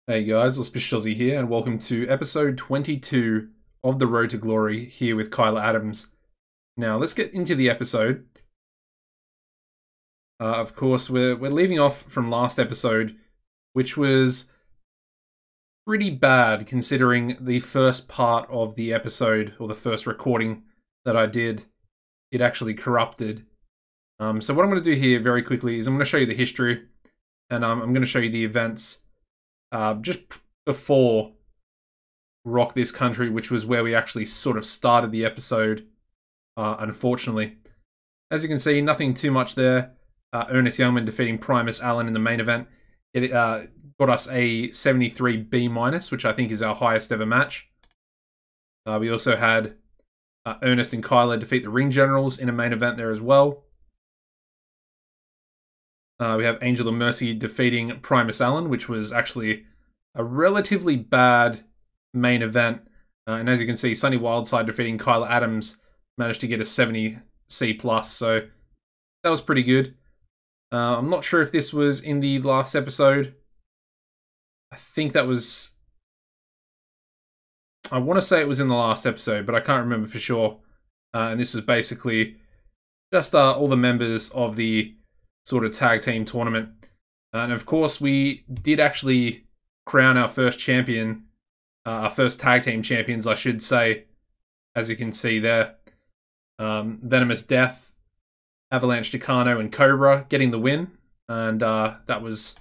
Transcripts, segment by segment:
Hey guys, AuspiciousAussie here, and welcome to episode 22 of The Road to Glory here with Kyla Adams. Now, let's get into the episode. Of course, we're leaving off from last episode, which was pretty bad considering the first part of the episode, or the first recording that I did, it actually corrupted. So what I'm going to do here very quickly is I'm going to show you the history, and I'm going to show you the events just before Rock This Country, which was where we actually sort of started the episode, unfortunately. As you can see, nothing too much there. Ernest Youngman defeating Primus Allen in the main event. It got us a 73 B-, which I think is our highest ever match. We also had Ernest and Kyla defeat the Ring Generals in a main event there as well. We have Angel of Mercy defeating Primus Allen, which was actually a relatively bad main event. And as you can see, Sunny Wildside defeating Kyla Adams managed to get a 70 C+, so that was pretty good. I'm not sure if this was in the last episode. I think that was... I want to say it was in the last episode, but I can't remember for sure. And this was basically just all the members of the sort of tag team tournament. And of course, we did actually crown our first champion, our first tag team champions, I should say, as you can see there. Venomous Death, Avalanche Chicano, and Cobra getting the win. And that was,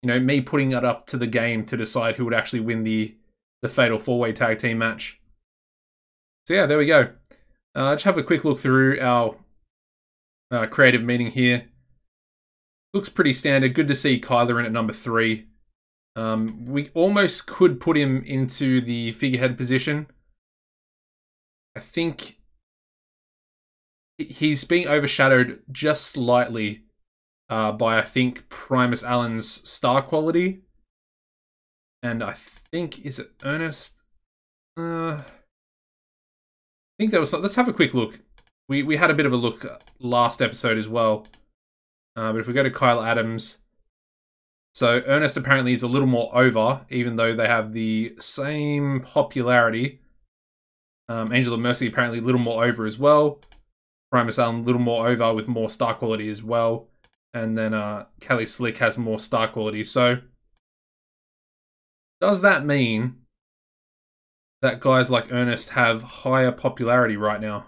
you know, me putting it up to the game to decide who would actually win the Fatal 4-Way Tag Team match. So yeah, there we go. Just have a quick look through our creative meeting here. Looks pretty standard. Good to see Kyler in at number 3. We almost could put him into the figurehead position. I think he's being overshadowed just slightly by, I think, Primus Allen's star quality. And I think, is it Ernest? I think that was... Let's have a quick look. We had a bit of a look last episode as well. But if we go to Kyle Adams, so Ernest apparently is a little more over, even though they have the same popularity. Angel of Mercy apparently a little more over as well. Primus Allen a little more over with more star quality as well. And then Kelly Slick has more star quality. So does that mean that guys like Ernest have higher popularity right now?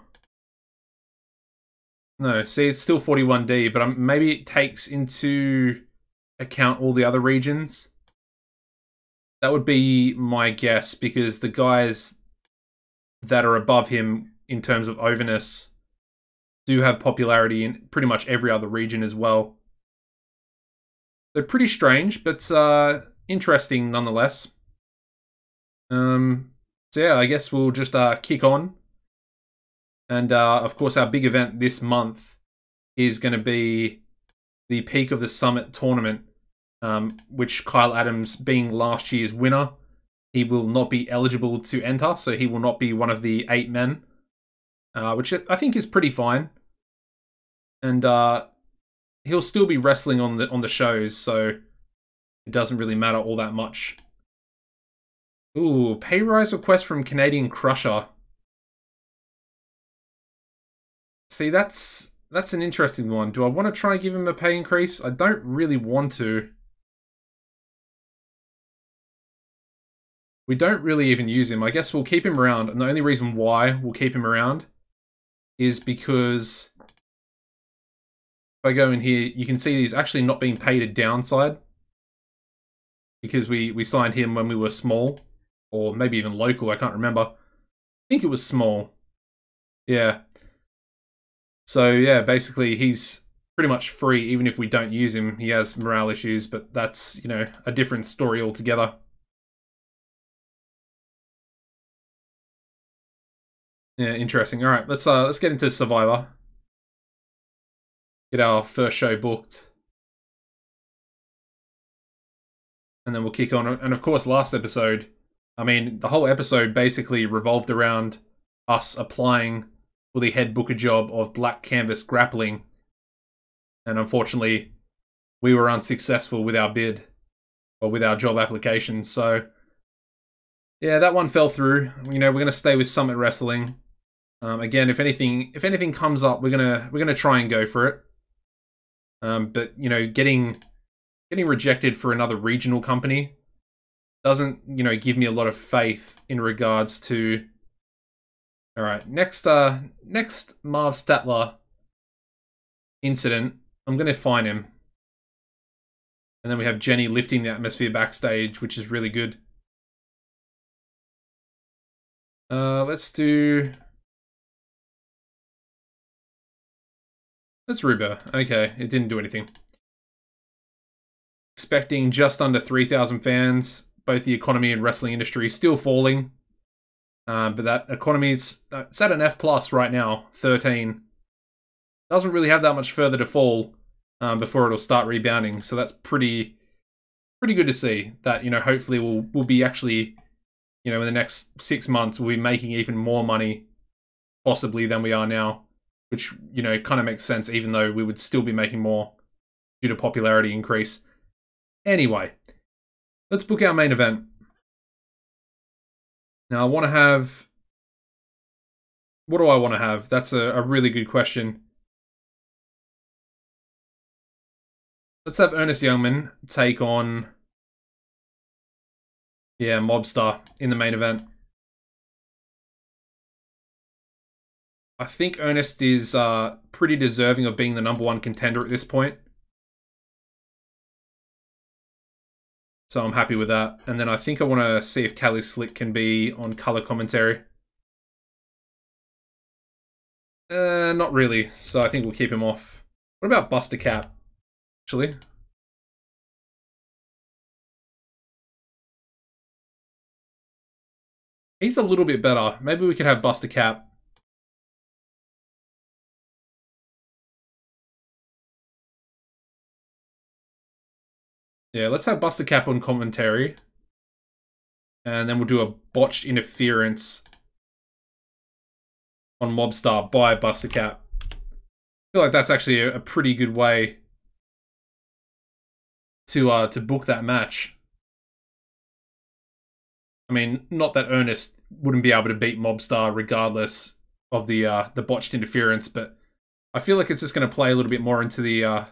No, see, it's still 41D, but maybe it takes into account all the other regions. That would be my guess, because the guys that are above him in terms of overness do have popularity in pretty much every other region as well. So pretty strange, but interesting nonetheless. So yeah, I guess we'll just kick on. And, of course, our big event this month is going to be the Peak of the Summit tournament, which Kyle Adams, being last year's winner, he will not be eligible to enter, so he will not be one of the 8 men, which I think is pretty fine. And he'll still be wrestling on the shows, so it doesn't really matter all that much. Ooh, pay rise request from Canadian Crusher. See, that's an interesting one. Do I want to try and give him a pay increase? I don't really want to. We don't really even use him. I guess we'll keep him around. And the only reason why we'll keep him around is because if I go in here, you can see he's actually not being paid a downside. Because we signed him when we were small. Or maybe even local, I can't remember. I think it was small. Yeah. So yeah, basically he's pretty much free even if we don't use him. He has morale issues, but that's, you know, a different story altogether. Yeah, interesting. All right, let's get into Survivor. Get our first show booked. And then we'll kick on. And of course, last episode, I mean, the whole episode basically revolved around us applying for the head booker job of Black Canvas Grappling. And unfortunately, we were unsuccessful with our bid. or with our job applications. So yeah, that one fell through. You know, we're gonna stay with Summit Wrestling. Again, if anything comes up, we're gonna try and go for it. But you know, getting rejected for another regional company doesn't, you know, give me a lot of faith in regards to. All right, next Marv Statler incident. I'm gonna fine him, and then we have Jenny lifting the atmosphere backstage, which is really good. Let's Ruber. Okay, it didn't do anything. Expecting just under 3,000 fans. Both the economy and wrestling industry still falling. But that economy is it's at an F+ right now, 13. Doesn't really have that much further to fall before it'll start rebounding. So that's pretty good to see. That, you know, hopefully we'll be actually, you know, in the next 6 months we'll be making even more money possibly than we are now, which, you know, kind of makes sense, even though we would still be making more due to popularity increase. Anyway, let's book our main event. Now, I want to have... What do I want to have? That's a really good question. Let's have Ernest Youngman take on... Yeah, Mobster in the main event. I think Ernest is pretty deserving of being the #1 contender at this point. So I'm happy with that. And then I think I want to see if Cali Slick can be on color commentary. Not really. So I think we'll keep him off. What about Buster Cap, actually? He's a little bit better. Maybe we could have Buster Cap. Yeah, let's have Buster Cap on commentary. And then we'll do a botched interference on Mobstar by Buster Cap. I feel like that's actually a pretty good way to book that match. I mean, not that Ernest wouldn't be able to beat Mobstar regardless of the botched interference, but I feel like it's just going to play a little bit more into the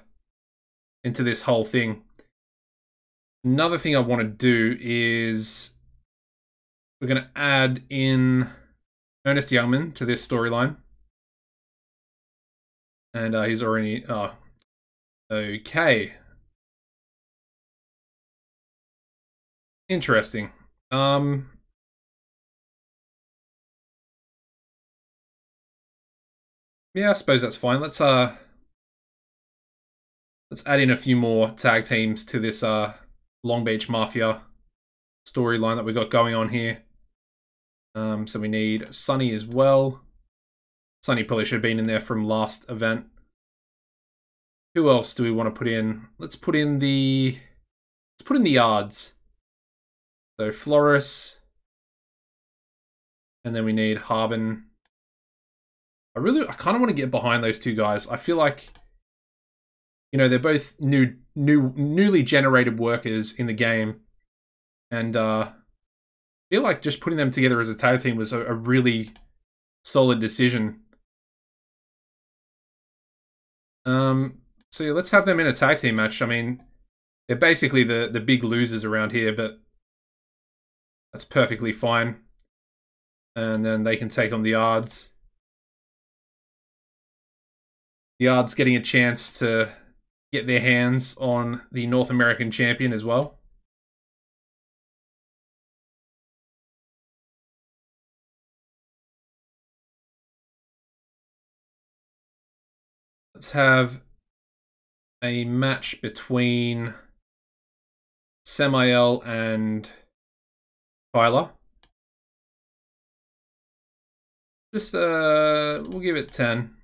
into this whole thing. Another thing I want to do is we're going to add in Ernest Youngman to this storyline. And he's already... Oh, okay. Interesting. Yeah, I suppose that's fine. Let's add in a few more tag teams to this Long Beach Mafia storyline that we got going on here. So we need Sonny as well. Sonny probably should have been in there from last event. Who else do we want to put in? Let's put in the Yards. So Floris. And then we need Harbin. I kind of want to get behind those two guys. I feel like, you know, they're both newly generated workers in the game. And I feel like just putting them together as a tag team was a really solid decision. So yeah, let's have them in a tag team match. I mean, they're basically the big losers around here, but that's perfectly fine. And then they can take on the Yards. The Yards getting a chance to get their hands on the North American champion as well. Let's have a match between Samael and Tyler. Just, we'll give it 10.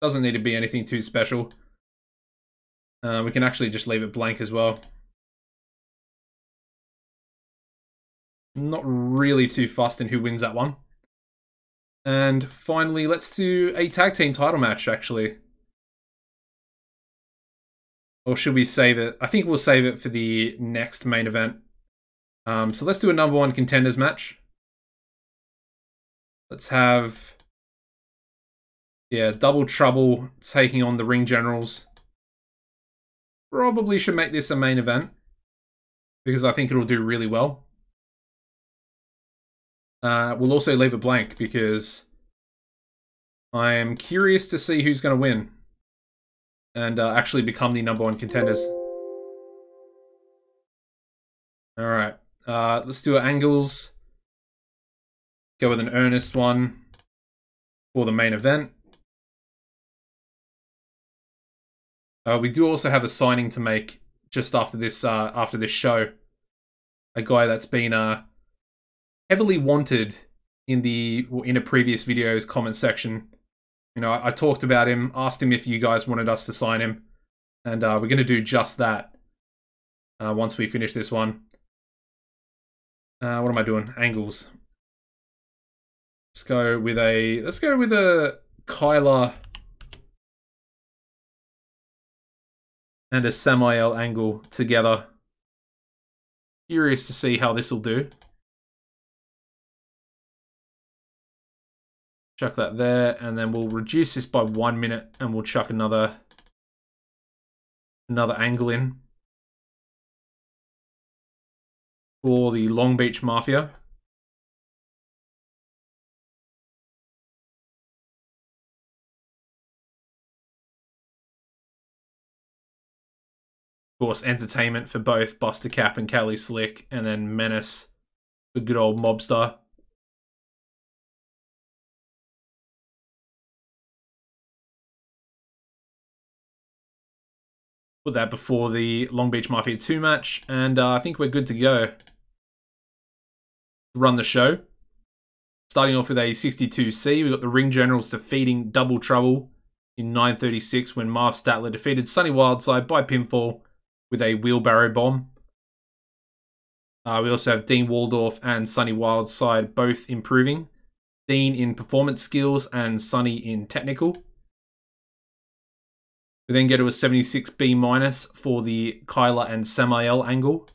Doesn't need to be anything too special. We can actually just leave it blank as well. Not really too fussed in who wins that one. And finally, let's do a tag team title match, actually. Or should we save it? I think we'll save it for the next main event. So let's do a number one contenders match. Let's have, yeah, Double Trouble taking on the Ring Generals. Probably should make this a main event because I think it'll do really well. We'll also leave it blank because I am curious to see who's going to win and actually become the number one contenders. All right, let's do angles. Go with an earnest one for the main event. We do also have a signing to make just after this show. A guy that's been heavily wanted in a previous video's comment section. You know, I talked about him, asked him if you guys wanted us to sign him, and we're going to do just that once we finish this one. What am I doing? Angles. Let's go with a Kyler and a Samael angle together. Curious to see how this will do. Chuck that there, and then we'll reduce this by 1 minute, and we'll chuck another angle in for the Long Beach Mafia. Of course, entertainment for both Buster Cap and Cali Slick, and then Menace for good old Mobster. Put that before the Long Beach Mafia 2 match, and I think we're good to go. Run the show. Starting off with a 62C, we've got the Ring Generals defeating Double Trouble in 9:36 when Marv Statler defeated Sunny Wildside by pinfall with a wheelbarrow bomb. We also have Dean Waldorf and Sunny Wildside both improving. Dean in performance skills and Sunny in technical. We then go to a 76B- for the Kyler and Samael angle.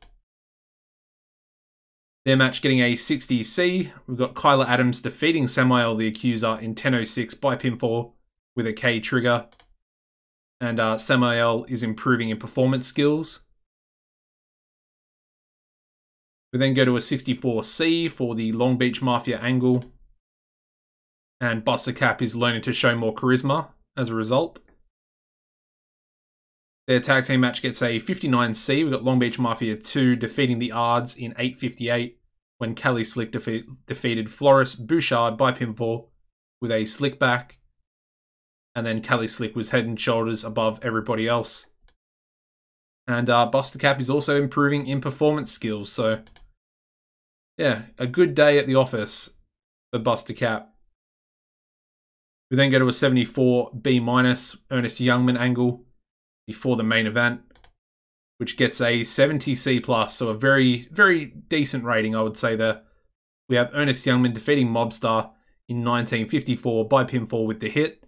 Their match getting a 60C. We've got Kyler Adams defeating Samael the Accuser in 10:06 by pinfall with a K trigger. And Samael is improving in performance skills. We then go to a 64C for the Long Beach Mafia angle. And Buster Cap is learning to show more charisma as a result. Their tag team match gets a 59C. We've got Long Beach Mafia 2 defeating the Ards in 8:58 when Cali Slick defeated Floris Bouchard by pinfall with a slick back. And then Cali Slick was head and shoulders above everybody else. And Buster Cap is also improving in performance skills. So, yeah, a good day at the office for Buster Cap. We then go to a 74B- Ernest Youngman angle before the main event, which gets a 70C+, so a very, very decent rating, I would say there. We have Ernest Youngman defeating Mobster in 1954 by pinfall with the hit.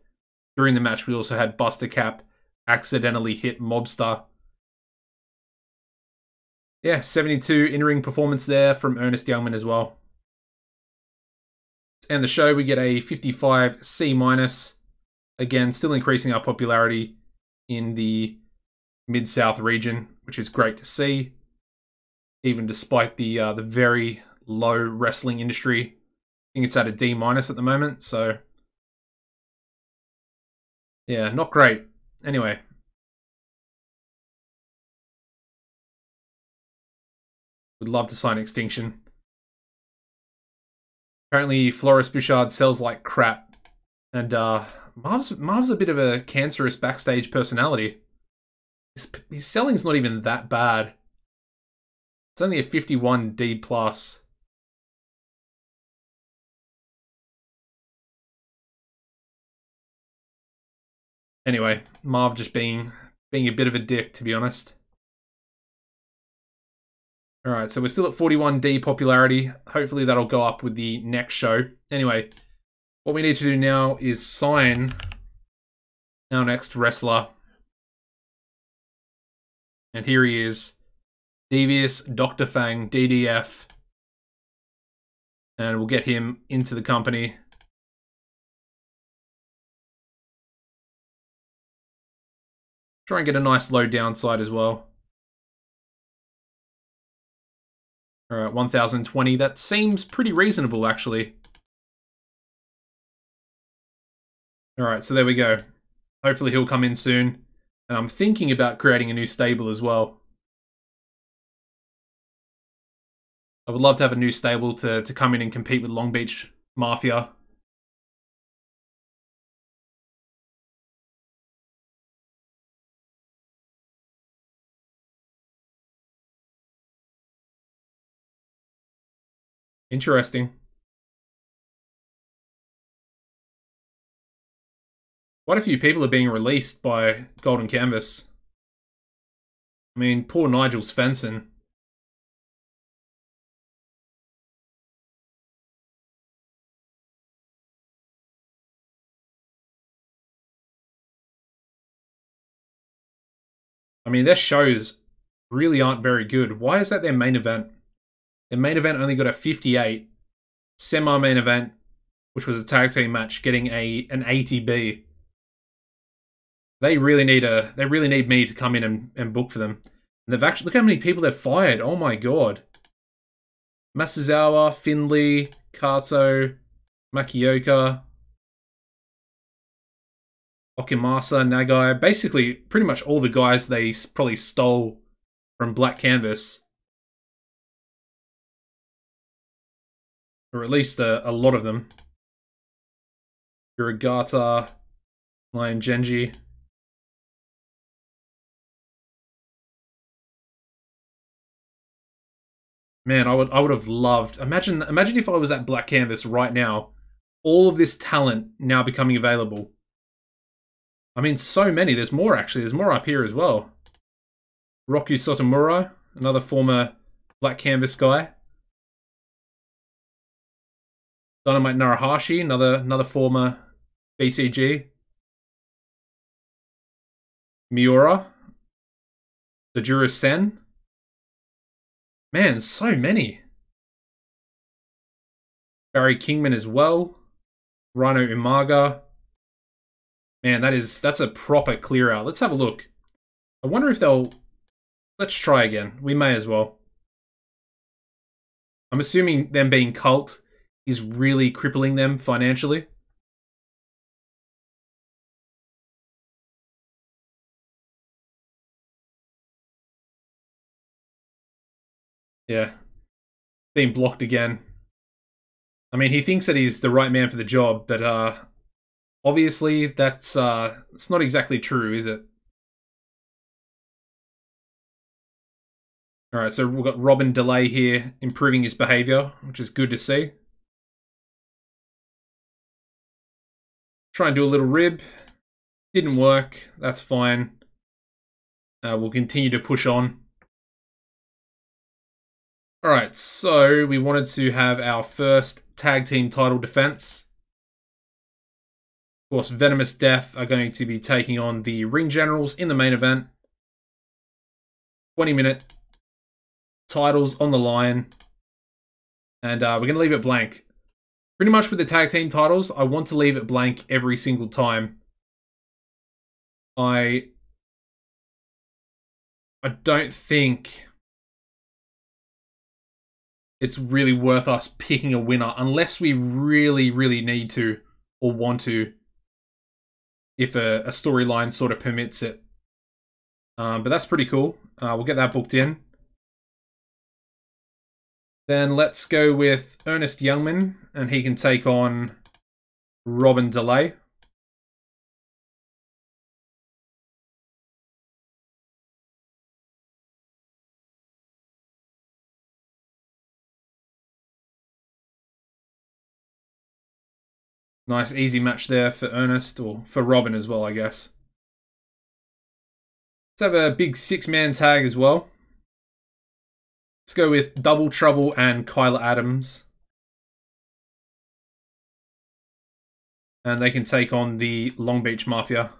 During the match, we also had Buster Cap accidentally hit Mobster. Yeah, 72 in-ring performance there from Ernest Youngman as well. And the show, we get a 55C-. Again, still increasing our popularity in the Mid-South region, which is great to see, even despite the very low wrestling industry. I think it's at a D- at the moment, so yeah, not great. Anyway. Would love to sign Extinction. Apparently, Floris Bouchard sells like crap, and Marv's a bit of a cancerous backstage personality. His selling's not even that bad. It's only a 51D+. Anyway, Marv just being a bit of a dick, to be honest. Alright, so we're still at 41D popularity. Hopefully that'll go up with the next show. Anyway, what we need to do now is sign our next wrestler. And here he is. Devious Dr. Fang, DDF. And we'll get him into the company. Try and get a nice low downside as well. Alright, 1020. That seems pretty reasonable, actually. Alright, so there we go. Hopefully he'll come in soon. And I'm thinking about creating a new stable as well. I would love to have a new stable to come in and compete with Long Beach Mafia. Interesting. Quite a few people are being released by Golden Canvas. I mean, poor Nigel's fencing. I mean, their shows really aren't very good. Why is that their main event? Their main event only got a 58. Semi-main event, which was a tag team match, getting an 80B. They really need me to come in and book for them. And they've actually, look how many people they've fired. Oh my god. Masuzawa, Finley, Kato, Makioka, Okimasa, Nagai. Basically, pretty much all the guys they probably stole from Black Canvas. Or at least a lot of them. Uragata, Lion Genji. Man, I would have loved. Imagine if I was at Black Canvas right now. All of this talent now becoming available. I mean, so many. There's more, actually. There's more up here as well. Roku Sotomura, another former Black Canvas guy. Dynamite Narahashi, another former BCG. Miura. Sajura Sen. Man, so many. Barry Kingman as well. Rhino Umaga. Man, that's a proper clear out. Let's have a look. I wonder if they'll... Let's try again. We may as well. I'm assuming them being cult is really crippling them financially. Yeah. Being blocked again. I mean, he thinks that he's the right man for the job, but obviously that's it's not exactly true, is it? Alright, so we've got Robin Delay here improving his behavior, which is good to see. Try and do a little rib. Didn't work. That's fine. We'll continue to push on. Alright, so we wanted to have our first tag team title defense. Of course, Venomous Death are going to be taking on the Ring Generals in the main event. 20-minute titles on the line. And we're going to leave it blank. Pretty much with the tag team titles, I want to leave it blank every single time. I don't think it's really worth us picking a winner unless we really, really need to or want to, if a storyline sort of permits it. But that's pretty cool. We'll get that booked in. Then let's go with Ernest Youngman, and he can take on Robin Delay. Nice easy match there for Ernest, or for Robin as well, I guess. Let's have a big 6-man tag as well. Let's go with Double Trouble and Kyla Adams. And they can take on the Long Beach Mafia.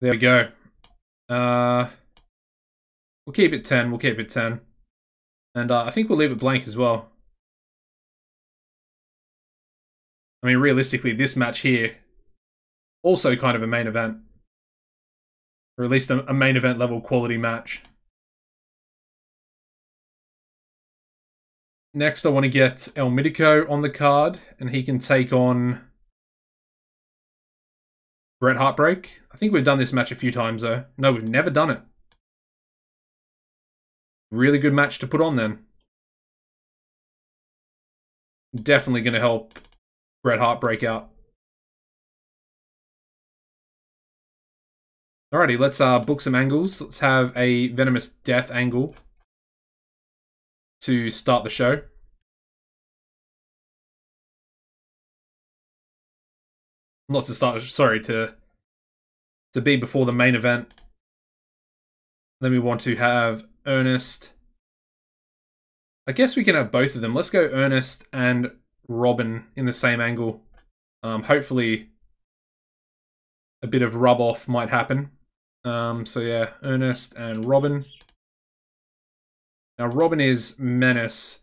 There we go. We'll keep it 10. We'll keep it 10. And I think we'll leave it blank as well. I mean, realistically, this match here, also kind of a main event. Or at least a main event level quality match. Next, I want to get El Mitico on the card, and he can take on Bret Heartbreak. I think we've done this match a few times, though. No, we've never done it. Really good match to put on, then. Definitely going to help Bret Heartbreak out. Alrighty, let's book some angles. Let's have a Venomous Death angle to start the show. Not to start, sorry, to be before the main event. Then we want to have Ernest. I guess we can have both of them. Let's go Ernest and Robin in the same angle. Hopefully a bit of rub off might happen. So yeah, Ernest and Robin. Now Robin is Menace,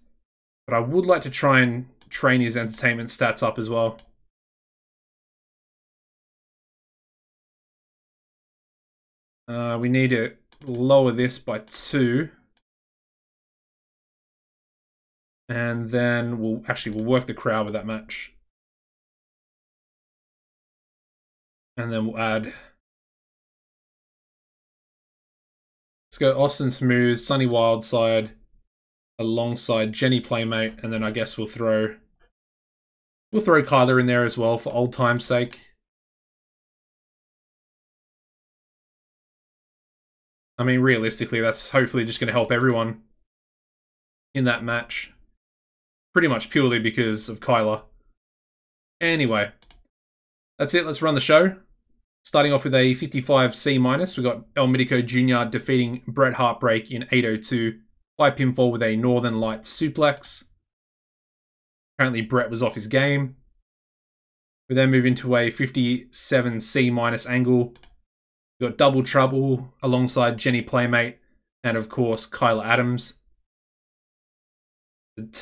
but I would like to try and train his entertainment stats up as well. We need to lower this by 2. And then we'll work the crowd with that match. And then we'll add. Let's go Austin Smooth, Sunny Wildside, alongside Jenny Playmate, and then I guess we'll throw Kyler in there as well for old time's sake. I mean, realistically, that's hopefully just going to help everyone in that match. Pretty much purely because of Kyler. Anyway, that's it. Let's run the show. Starting off with a 55C-. We've got El Mitico Jr. defeating Bret Heartbreak in 8:02 by pinfall with a Northern Light suplex. Apparently, Bret was off his game. We then move into a 57C- angle. We've got Double Trouble alongside Jenny Playmate and, of course, Kyler Adams.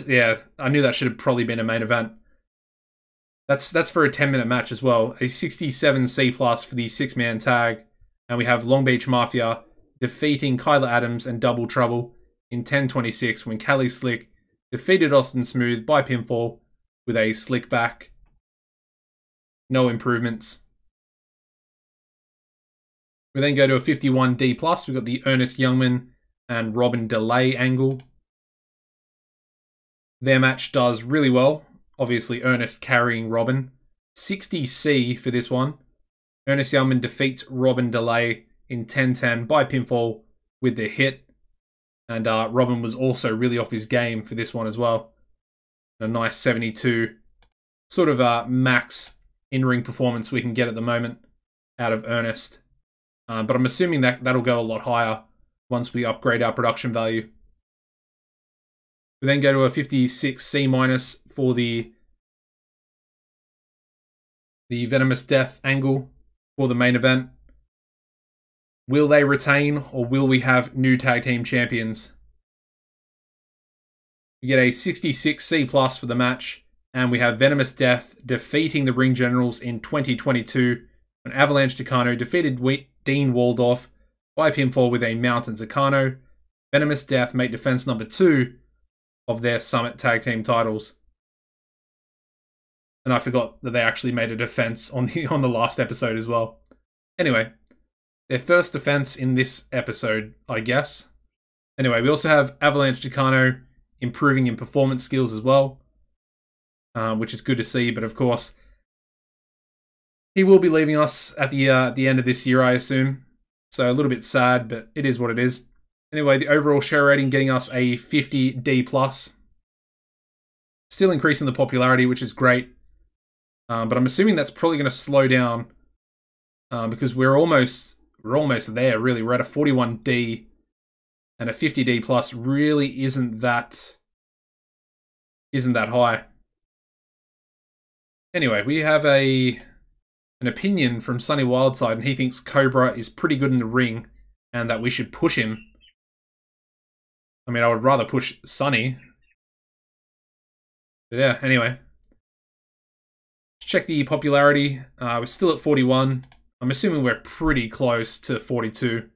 Yeah, I knew that should have probably been a main event. That's for a 10-minute match as well. A 67C+ for the 6-man tag. And we have Long Beach Mafia defeating Kyler Adams and Double Trouble in 10:26 when Cali Slick defeated Austin Smooth by pinfall with a slick back. No improvements. We then go to a 51D+. We've got the Ernest Youngman and Robin Delay angle. Their match does really well. Obviously, Ernest carrying Robin. 60C for this one. Ernest Youngman defeats Robin Delay in 10:10 by pinfall with the hit. And Robin was also really off his game for this one as well. A nice 72. Sort of max in-ring performance we can get at the moment out of Ernest. But I'm assuming that'll go a lot higher once we upgrade our production value. We then go to a 56C- for the Venomous Death angle for the main event. Will they retain, or will we have new tag team champions? We get a 66C+ for the match, and we have Venomous Death defeating the Ring Generals in 2022 when Avalanche Takano defeated Dean Waldorf by pinfall with a Mountain Takano. Venomous Death make defense number 2 of their Summit Tag Team titles. And I forgot that they actually made a defense on the last episode as well. Anyway, their first defense in this episode, I guess. Anyway, we also have Avalanche Takano improving in performance skills as well, which is good to see. But of course, he will be leaving us at the end of this year, I assume. So a little bit sad, but it is what it is. Anyway, the overall show rating getting us a 50D+. Still increasing the popularity, which is great. But I'm assuming that's probably going to slow down because we're almost there, really. We're at a 41D, and a 50D+ really isn't that high. Anyway, we have a an opinion from Sunny Wildside, and he thinks Cobra is pretty good in the ring and that we should push him. I mean, I would rather push Sunny. But yeah, anyway. Let's check the popularity. We're still at 41. I'm assuming we're pretty close to 42.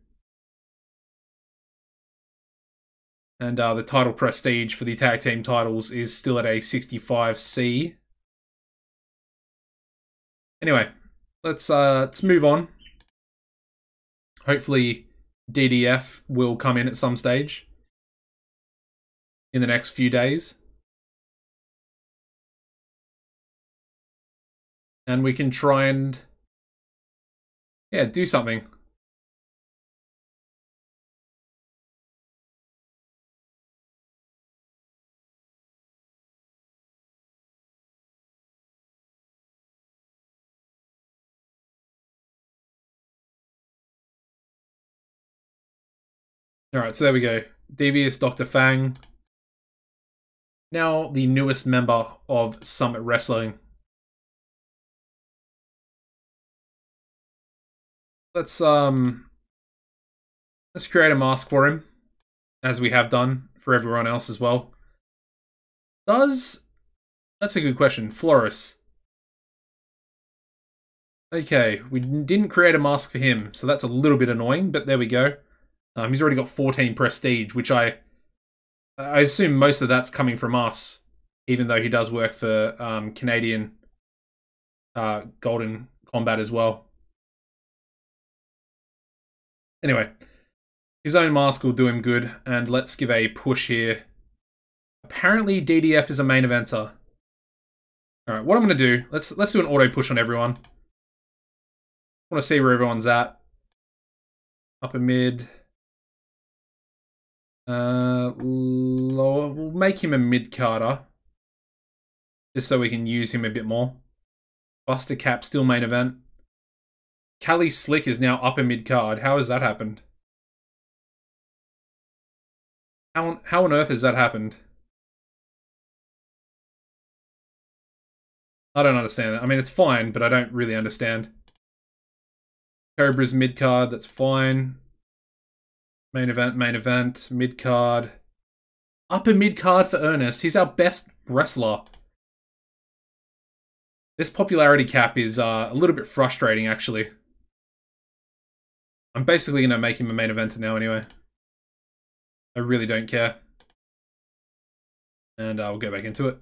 And the title prestige for the tag team titles is still at a 65C. Anyway, let's move on. Hopefully DDF will come in at some stage in the next few days. And we can try and, yeah, do something. Alright, so there we go. Devious Dr. Fang. Now the newest member of Summit Wrestling. Let's create a mask for him, as we have done for everyone else as well. That's a good question. Floris. Okay, we didn't create a mask for him, so that's a little bit annoying, but there we go. He's already got 14 prestige, which I assume most of that's coming from us, even though he does work for Canadian Golden Combat as well. Anyway, his own mask will do him good, and let's give a push here. Apparently DDF is a main eventer. Alright, what I'm going to do, let's do an auto push on everyone. I want to see where everyone's at. Upper mid. Lower. We'll make him a mid-carder. Just so we can use him a bit more. Buster Cap, still main event. Cali Slick is now upper mid-card. How has that happened? How on earth has that happened? I don't understand that. I mean, it's fine, but I don't really understand. Cobra's mid-card, that's fine. Main event, mid-card. Upper mid-card for Ernest. He's our best wrestler. This popularity cap is a little bit frustrating, actually. I'm basically going to make him a main eventer now anyway. I really don't care. And we'll go back into it.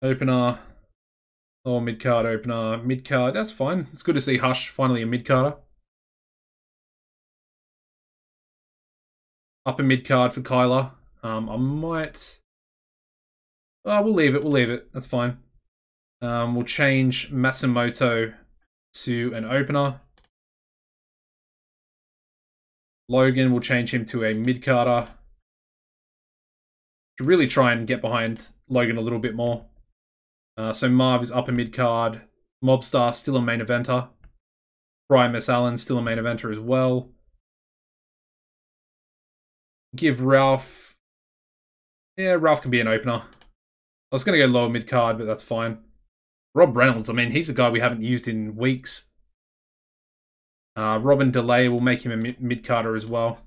Opener. Oh, mid-card opener. Mid-card, that's fine. It's good to see Hush finally a mid-carder. Upper mid-card for Kyler. I might... Oh, we'll leave it. That's fine. We'll change Matsumoto to an opener. Logan, we'll change him to a mid-carder. To really try and get behind Logan a little bit more. So Marv is upper mid-card. Mobstar, still a main eventer. Brian Miss Allen, still a main eventer as well. Give Ralph... Yeah, Ralph can be an opener. I was going to go lower mid-card, but that's fine. Rob Reynolds, I mean, he's a guy we haven't used in weeks. Robin DeLay will make him a mid-carder as well.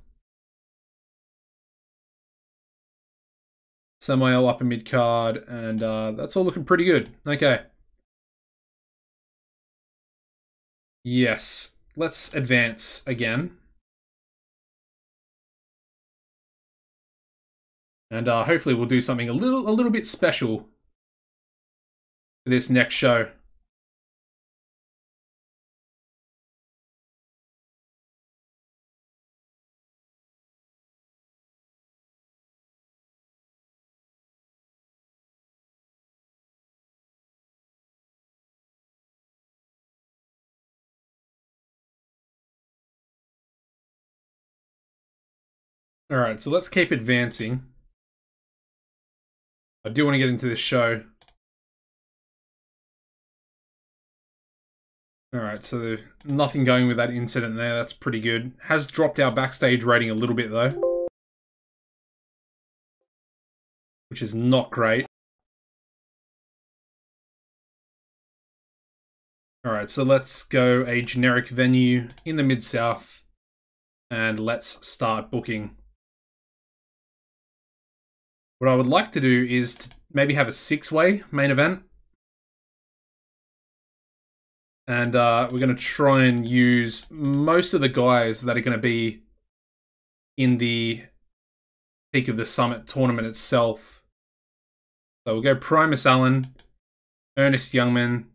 Samael upper mid-card, and that's all looking pretty good. Okay. Yes. Let's advance again. And hopefully we'll do something a little bit special for this next show. Alright, so let's keep advancing. I do want to get into this show. Alright, so nothing going with that incident there. That's pretty good. Has dropped our backstage rating a little bit, though. Which is not great. Alright, so let's go a generic venue in the Mid-South and let's start booking. What I would like to do is to maybe have a 6-way main event. And we're going to try and use most of the guys that are going to be in the Peak of the Summit tournament itself. So we'll go Primus Allen, Ernest Youngman,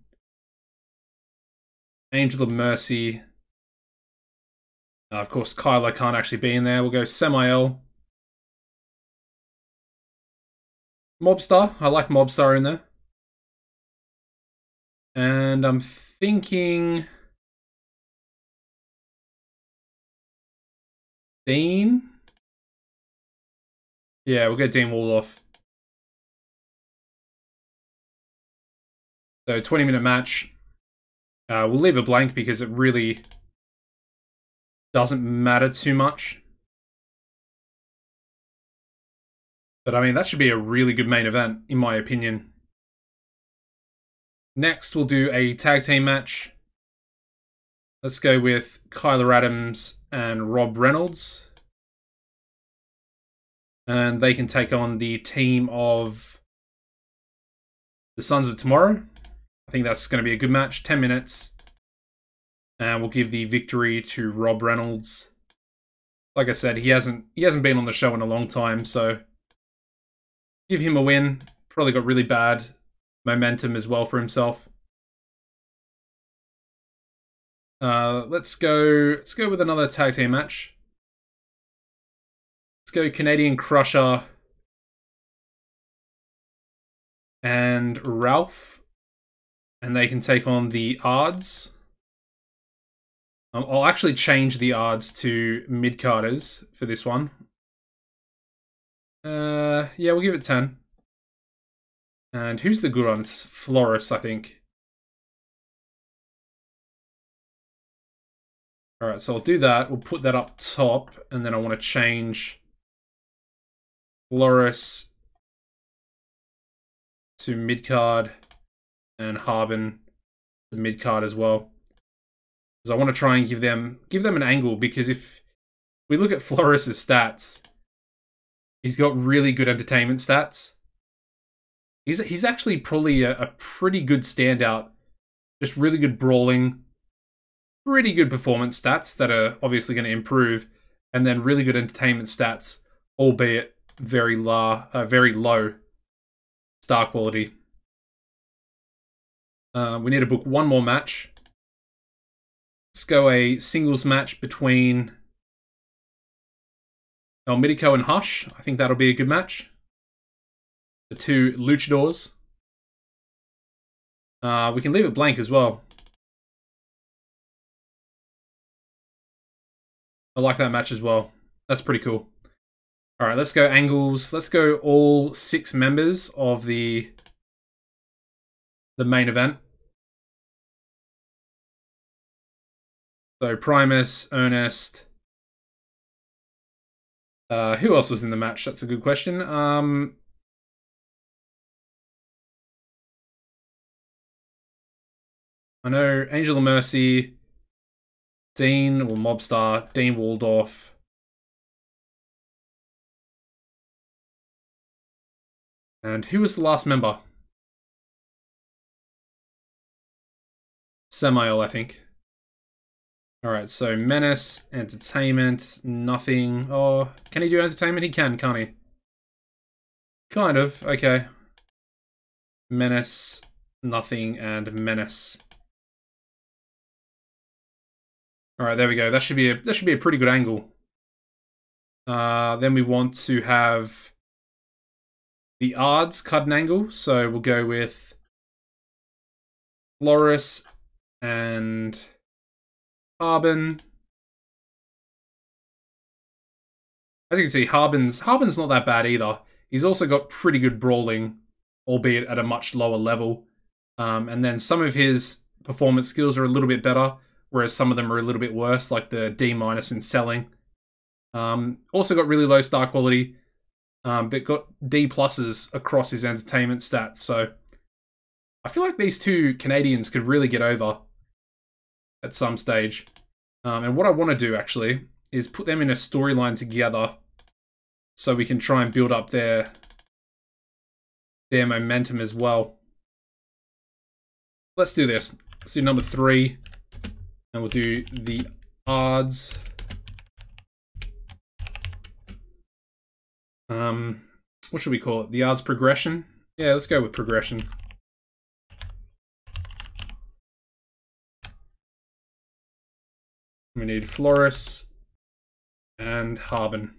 Angel of Mercy. Of course, Kylo can't actually be in there. We'll go Semiel. Mobstar. I like Mobstar in there. And I'm thinking Dean. Yeah, we'll get Dean Waldorf. So 20-minute match. We'll leave it blank because it really doesn't matter too much. But I mean, that should be a really good main event, in my opinion. Next, we'll do a tag team match. Let's go with Kyler Adams and Rob Reynolds. And they can take on the team of the Sons of Tomorrow. I think that's going to be a good match. 10 minutes. And we'll give the victory to Rob Reynolds. Like I said, he hasn't been on the show in a long time, so give him a win. Probably got really bad momentum as well for himself. Let's go with another tag team match. Let's go Canadian Crusher and Ralph, and they can take on the Ards. I'll actually change the Ards to mid-carders for this one. Yeah, we'll give it 10. And who's the good one? It's Floris, I think. Alright, so I'll do that. We'll put that up top, and then I want to change Floris to mid-card and Harbin to mid-card as well. Because I want to try and give them an angle, because if we look at Floris's stats, he's got really good entertainment stats. He's actually probably a pretty good standout. Just really good brawling, pretty good performance stats that are obviously going to improve, and then really good entertainment stats, albeit very low star quality. We need to book one more match. Let's go a singles match between El Midico and Hush. I think that'll be a good match. The two luchadors. We can leave it blank as well. I like that match as well. That's pretty cool. Alright, let's go angles. Let's go all 6 members of the main event. So Primus, Ernest. Who else was in the match? That's a good question. I know Angel of Mercy, Dean, or Mobstar, Dean Waldorf. And who was the last member? Semiel, I think. Alright, so Menace, Entertainment, nothing. Oh, can he do entertainment? He can, can't he? Kind of, okay. Menace, nothing, and Menace. Alright, there we go. That should be a pretty good angle. Then we want to have the Ards cut an angle, so we'll go with Floris and Harbin. As you can see, Harbin's not that bad either. He's also got pretty good brawling, albeit at a much lower level. And then some of his performance skills are a little bit better, whereas some of them are a little bit worse, like the D- in selling. Also got really low star quality, but got D+ across his entertainment stats. So I feel like these two Canadians could really get over. at some stage. And what I want to do, actually, is put them in a storyline together so we can try and build up their momentum as well. Let's do this. Let's do number 3, and we'll do the odds. What should we call it? The odds progression? Yeah, let's go with progression. We need Floris and Harbin.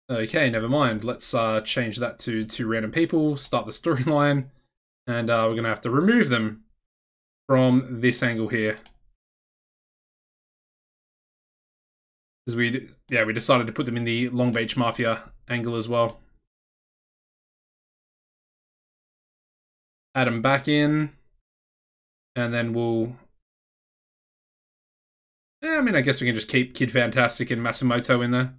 Okay, never mind. Let's change that to 2 random people, start the storyline, and we're going to have to remove them from this angle here. Because we decided to put them in the Long Beach Mafia angle as well. Add them back in, and then we'll... Yeah, I mean, I guess we can just keep Kid Fantastic and Masimoto in there.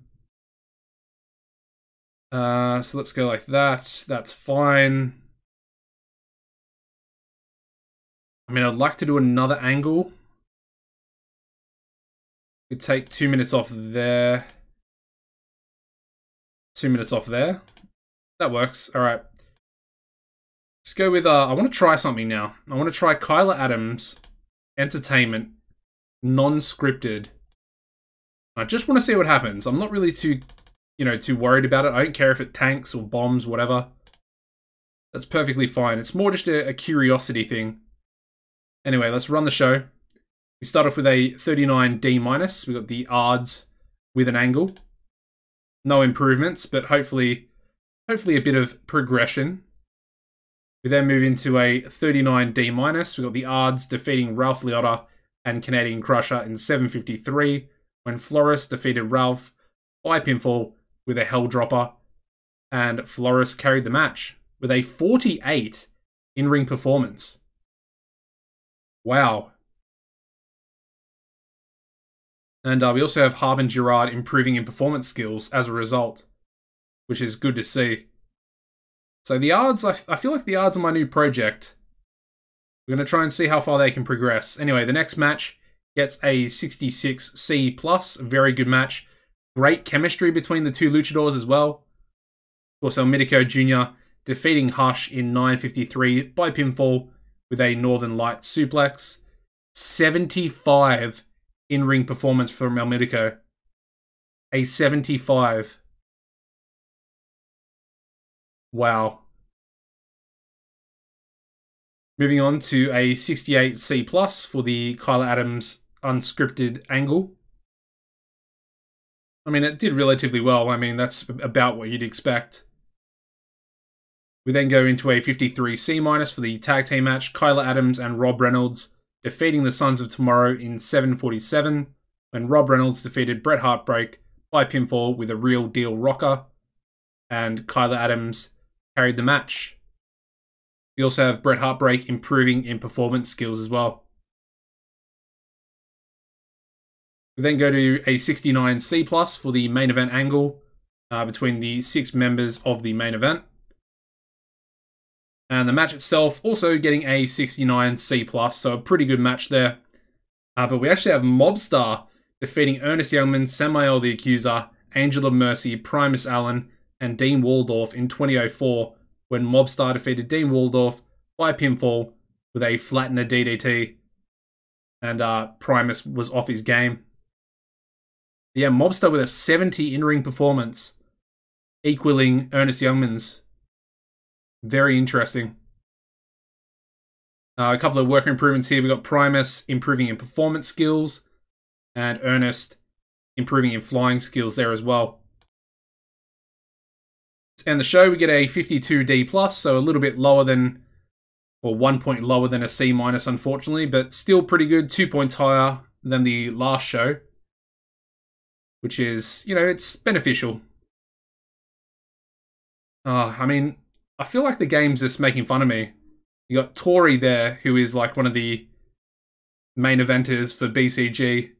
So let's go like that. That's fine. I mean, I'd like to do another angle. We take 2 minutes off there. 2 minutes off there. That works. All right. Let's go with, I want to try something now. I want to try Kyla Adams, Entertainment, non-scripted. I just want to see what happens. I'm not really too worried about it. I don't care if it tanks or bombs, whatever. That's perfectly fine. It's more just a curiosity thing. Anyway, let's run the show. We start off with a 39D-. We got the odds with an angle. No improvements, but hopefully a bit of progression. We then move into a 39D-. We got the odds defeating Ralph Liotta and Canadian Crusher in 7:53, when Floris defeated Ralph by pinfall with a Hell Dropper, and Floris carried the match with a 48 in-ring performance. Wow. And we also have Harbin Girard improving in performance skills as a result, which is good to see. So the odds, I feel like the odds are my new project. We're going to try and see how far they can progress. Anyway, the next match gets a 66C+, a very good match. Great chemistry between the 2 luchadors as well. Of course, El Mitico Jr. defeating Hush in 9:53 by pinfall with a Northern Light suplex. 75 in-ring performance from El Mitico. A 75. Wow. Moving on to a 68C+ for the Kyla Adams unscripted angle. I mean, it did relatively well. I mean, that's about what you'd expect. We then go into a 53C- for the tag team match. Kyla Adams and Rob Reynolds defeating the Sons of Tomorrow in 7:47, when Rob Reynolds defeated Bret Heartbreak by pinfall with a Real Deal Rocker, and Kyla Adams carried the match. We also have Bret Heartbreak improving in performance skills as well. We then go to a 69C+ for the main event angle between the 6 members of the main event. And the match itself also getting a 69C+, so a pretty good match there. But we actually have Mobstar defeating Ernest Youngman, Samael the Accuser, Angel of Mercy, Primus Allen, and Dean Waldorf in 2004, when Mobstar defeated Dean Waldorf by pinfall with a flattener DDT. And Primus was off his game. Yeah, Mobstar with a 70 in-ring performance, equaling Ernest Youngman's. Very interesting. A couple of worker improvements here. We got Primus improving in performance skills, and Ernest improving in flying skills there as well. And the show, we get a 52D+, so a little bit lower than, or 1 point lower than a C-, unfortunately, but still pretty good. 2 points higher than the last show, which is, it's beneficial. I mean, I feel like the game's just making fun of me. You got Tori there, who is like one of the main eventers for BCG.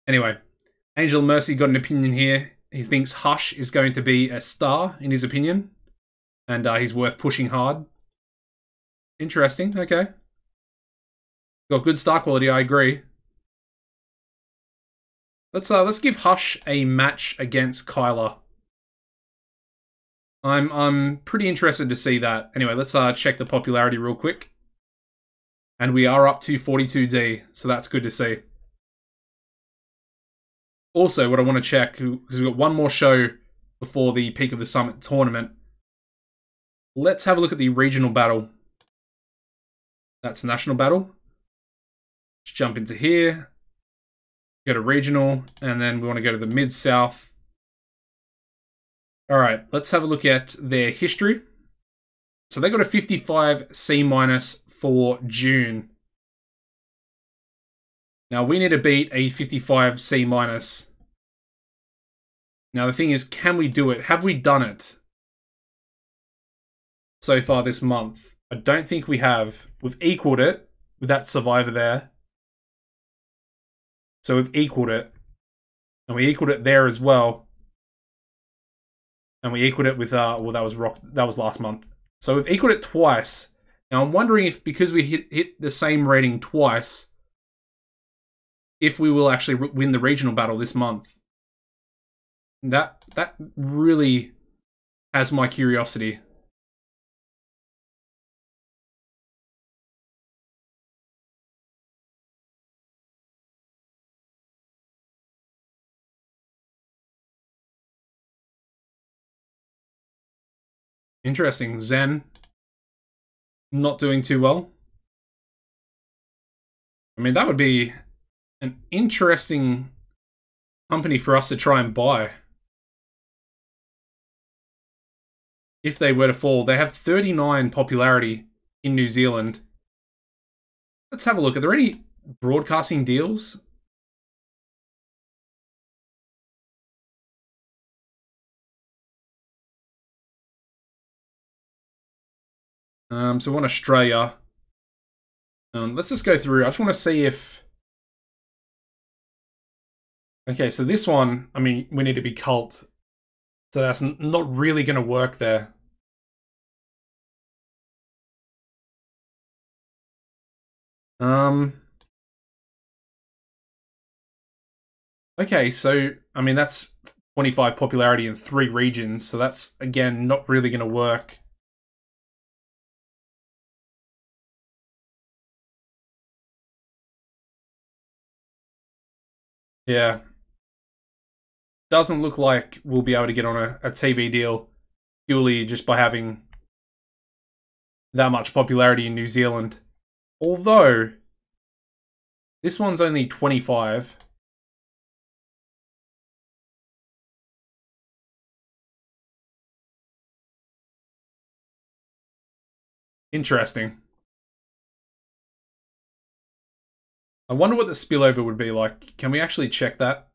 Anyway, Angel Mercy got an opinion here. He thinks Hush is going to be a star, in his opinion. and he's worth pushing hard. Interesting. Okay. Got good star quality. I agree. Let's give Hush a match against Kyler. I'm pretty interested to see that. Anyway, let's check the popularity real quick. And we are up to 42D, so that's good to see. Also, what I want to check, because we've got one more show before the Peak of the Summit tournament. Let's have a look at the regional battle. That's national battle. Let's jump into here. Go to regional, and then we want to go to the Mid-South. Alright, let's have a look at their history. So they got a 55 C- for June. Now we need to beat a 55 C-. Now the thing is, can we do it? Have we done it so far this month? I don't think we have. We've equaled it with that survivor there. So we've equaled it. And we equaled it there as well. And we equaled it with, well, that was last month. So we've equaled it twice. Now I'm wondering if, because we hit the same rating twice, if we will actually win the regional battle this month. That really has my curiosity. Interesting. Zen not doing too well. I mean, that would be an interesting company for us to try and buy. If they were to fall. They have 39 popularity in New Zealand. Let's have a look. Are there any broadcasting deals? So we want Australia. Let's just go through. I just want to see if... Okay, so this one, I mean, we need to be cult. So that's not really going to work there. Okay, so, I mean, that's 25 popularity in 3 regions. So that's, again, not really going to work. Yeah. Doesn't look like we'll be able to get on a TV deal purely just by having that much popularity in New Zealand. Although, this one's only 25. Interesting. I wonder what the spillover would be like. Can we actually check that?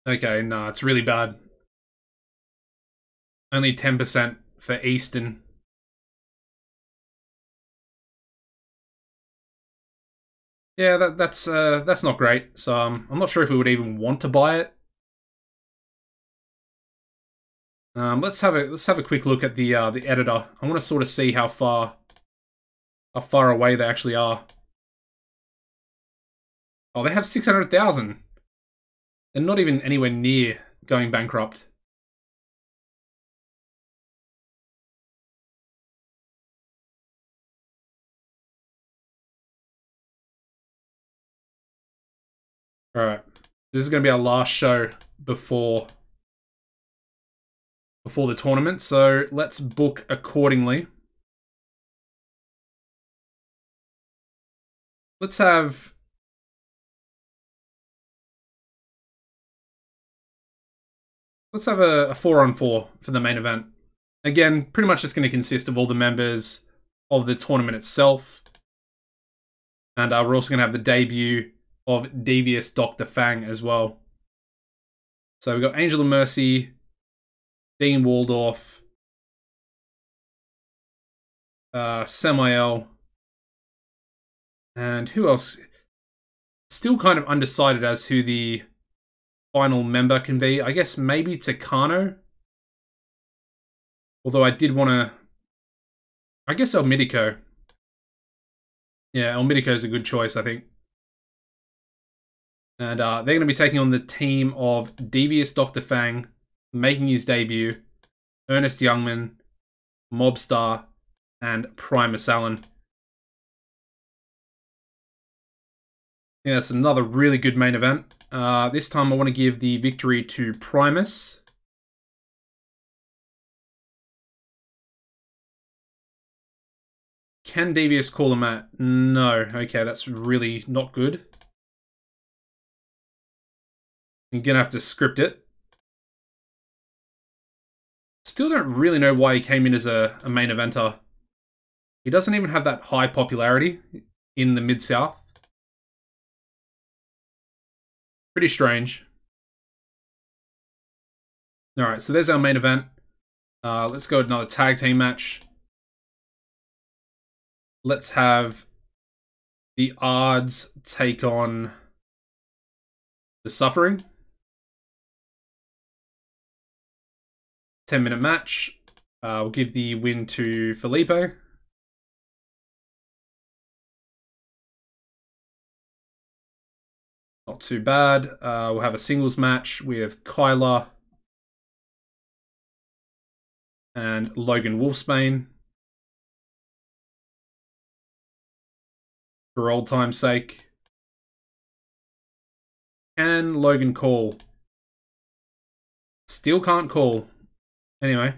Okay, no, it's really bad. Only 10% for Eastern. Yeah, that's not great. So I'm not sure if we would even want to buy it. Let's have a quick look at the editor. I want to sort of see how far away they actually are. Oh, they have 600,000. They're not even anywhere near going bankrupt. All right, this is going to be our last show before the tournament, so let's book accordingly. Let's have a 4-on-4 for the main event. Again, pretty much just going to consist of all the members of the tournament itself. And we're also going to have the debut of Devious Dr. Fang as well. So we've got Angel of Mercy, Dean Waldorf, Samael, and who else? Still kind of undecided as who the final member can be. I guess maybe Takano. Although I did want to... I guess El Midico. Yeah, El Midico is a good choice, I think. And they're going to be taking on the team of Devious Dr. Fang, making his debut, Ernest Youngman, Mobstar, and Primus Allen. Yeah, that's another really good main event. This time I want to give the victory to Primus. Can Devious call him out? No. Okay, that's really not good. You're going to have to script it. Still don't really know why he came in as a main eventer. He doesn't even have that high popularity in the Mid-South. Pretty strange. Alright, so there's our main event. Let's go with another tag team match. Let's have the odds take on the Suffering. 10-minute match. We'll give the win to Felipe. Not too bad. We'll have a singles match with Kyler and Logan Wolfsbane. For old time's sake. Can Logan call? Still can't call. Anyway.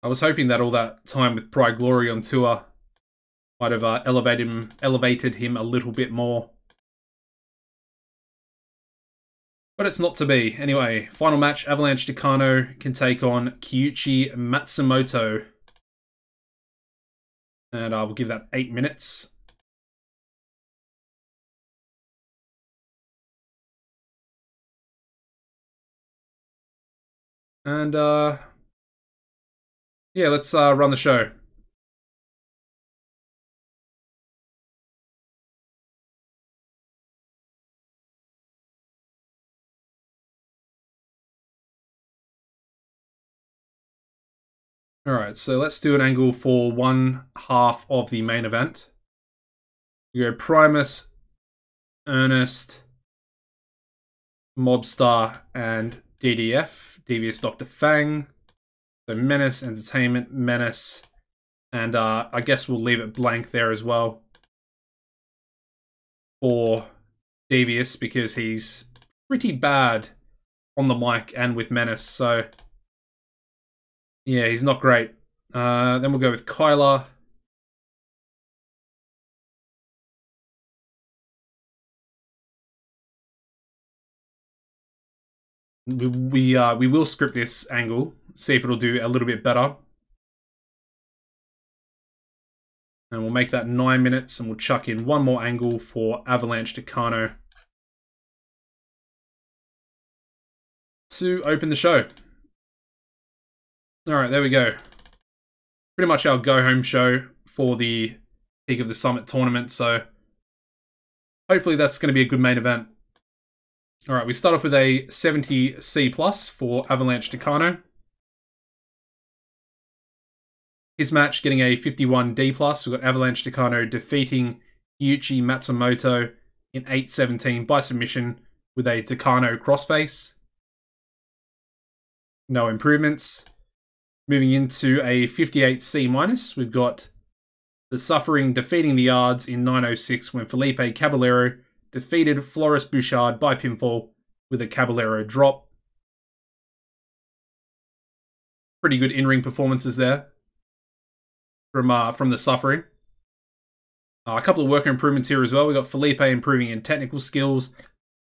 I was hoping that all that time with Pride Glory on tour might have elevated him a little bit more. But it's not to be. Anyway, final match, Avalanche Takano can take on Kyuchi Matsumoto. And I will give that 8 minutes. And, yeah, let's run the show. Alright, so let's do an angle for one half of the main event. We go Primus, Ernest, Mobstar, and DDF, Devious Dr. Fang. So Menace, Entertainment, Menace, and I guess we'll leave it blank there as well for Devious because he's pretty bad on the mic and with Menace, so yeah, he's not great. Then we'll go with Kyler. We will script this angle, see if it'll do a little bit better. And we'll make that 9 minutes, and we'll chuck in one more angle for Avalanche Takano to open the show. Alright, there we go. Pretty much our go-home show for the Peak of the Summit tournament, so hopefully that's going to be a good main event. Alright, we start off with a 70C+ for Avalanche Takano. His match getting a 51D+. We've got Avalanche Takano defeating Kyuchi Matsumoto in 8:17 by submission with a Takano crossface. No improvements. Moving into a 58C-, we've got the Suffering defeating the Yards in 9:06 when Felipe Caballero defeated Floris Bouchard by pinfall with a Caballero drop. Pretty good in-ring performances there from the Suffering. A couple of worker improvements here as well. We've got Felipe improving in technical skills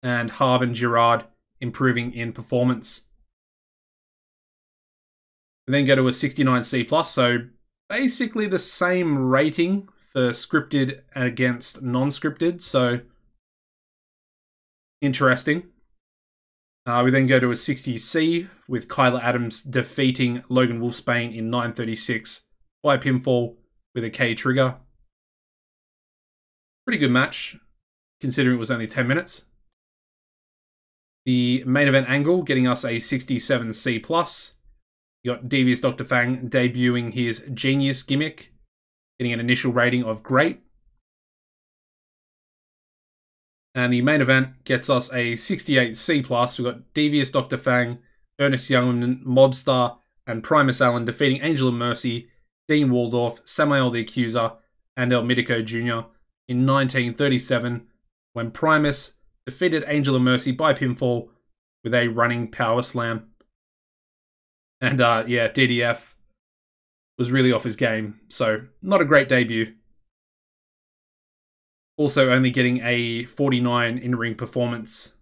and Harbin Girard improving in performance. We then go to a 69C+, so basically the same rating for scripted against non-scripted, so interesting. We then go to a 60C with Kyler Adams defeating Logan Wolfsbane in 9:36 by pinfall with a K trigger. Pretty good match, considering it was only 10 minutes. The main event angle getting us a 67C+. You got Devious Dr. Fang debuting his Genius gimmick, getting an initial rating of great. And the main event gets us a 68C+. We've got Devious Dr. Fang, Ernest Youngman, Mobstar, and Primus Allen defeating Angel of Mercy, Dean Waldorf, Samael the Accuser, and El Mitico Jr. in 1937, when Primus defeated Angel of Mercy by pinfall with a running power slam. And yeah, DDF was really off his game, so not a great debut. Also only getting a 49 in-ring performance.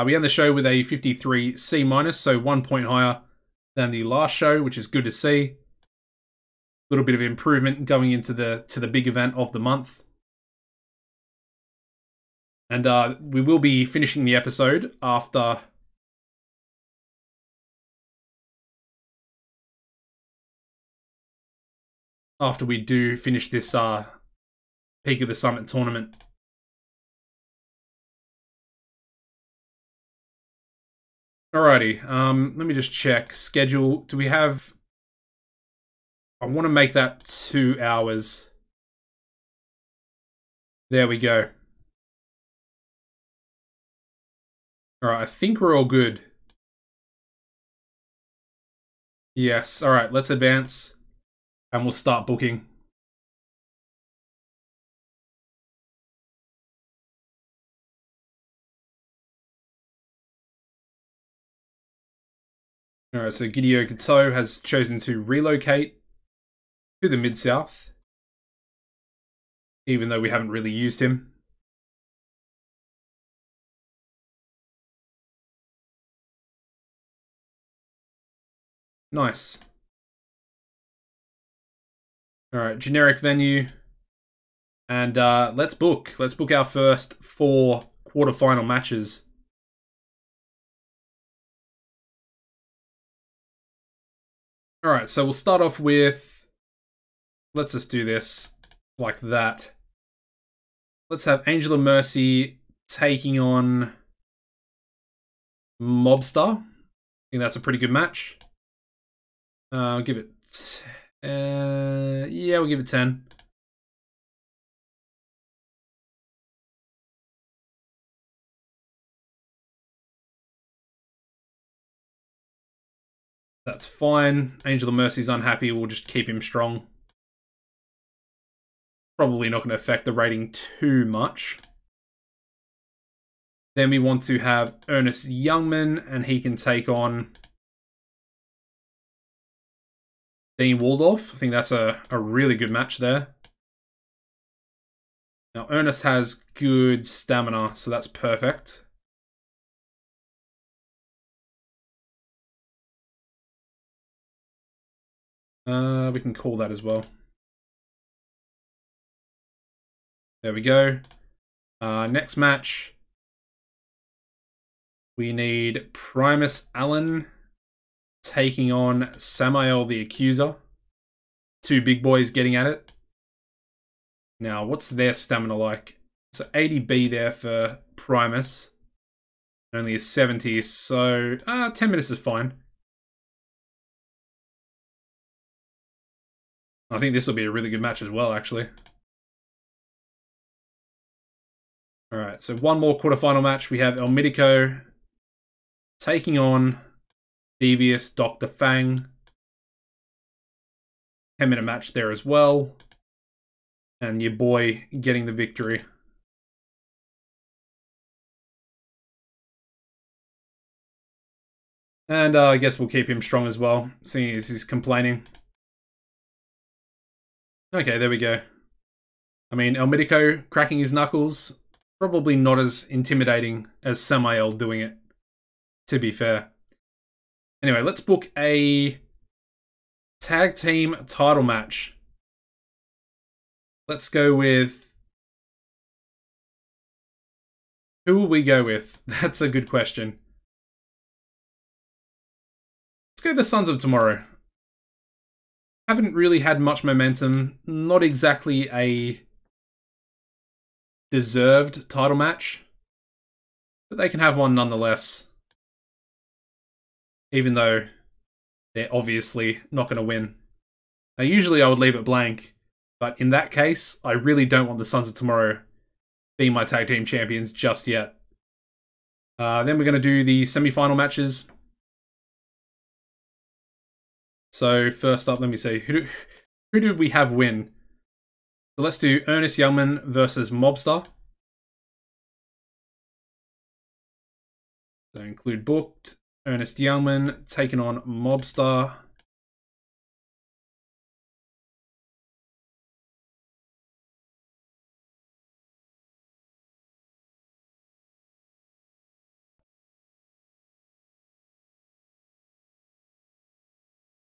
We end the show with a 53C-, so 1 point higher than the last show, which is good to see. A little bit of improvement going into the big event of the month. And we will be finishing the episode after we do finish this Peak of the Summit tournament. Alrighty, let me just check. Schedule, do we have... I want to make that 2 hours. There we go. Alright, I think we're all good. Yes, alright, let's advance. And we'll start booking. Alright, so Gideo Kato has chosen to relocate to the Mid-South, even though we haven't really used him. Nice. Alright, generic venue. And let's book. Let's book our first 4 quarterfinal matches. Alright, so we'll start off with... Let's just do this like that. Let's have Angel of Mercy taking on Mobstar. I think that's a pretty good match. I'll give it... yeah, we'll give it 10. That's fine. Angel of Mercy's unhappy. We'll just keep him strong. Probably not going to affect the rating too much. Then we want to have Ernest Youngman, and he can take on Dean Waldorf. I think that's a really good match there. Now, Ernest has good stamina, so that's perfect. We can call that as well. There we go. Next match. We need Primus Allen taking on Samael the Accuser. 2 big boys getting at it. Now, what's their stamina like? So 80B there for Primus. Only a 70, so 10 minutes is fine. I think this will be a really good match as well, actually. Alright, so 1 more quarterfinal match. We have El Mitico taking on Devious Dr. Fang. 10-minute match there as well. And your boy getting the victory. And I guess we'll keep him strong as well, seeing as he's complaining. Okay, there we go. I mean, El Mitico cracking his knuckles, probably not as intimidating as Samael doing it, to be fair. Anyway, let's book a tag team title match. Let's go with... Who will we go with? That's a good question. Let's go the Sons of Tomorrow. haven't really had much momentum. Not exactly a deserved title match, but they can have one nonetheless. Even though they're obviously not going to win. Now, usually I would leave it blank, but in that case, I really don't want the Sons of Tomorrow being my tag team champions just yet. Then we're going to do the semi-final matches. So first up, let me see. Who did we have win? So let's do Ernest Youngman versus Mobster. So include booked. Ernest Youngman taking on Mobster.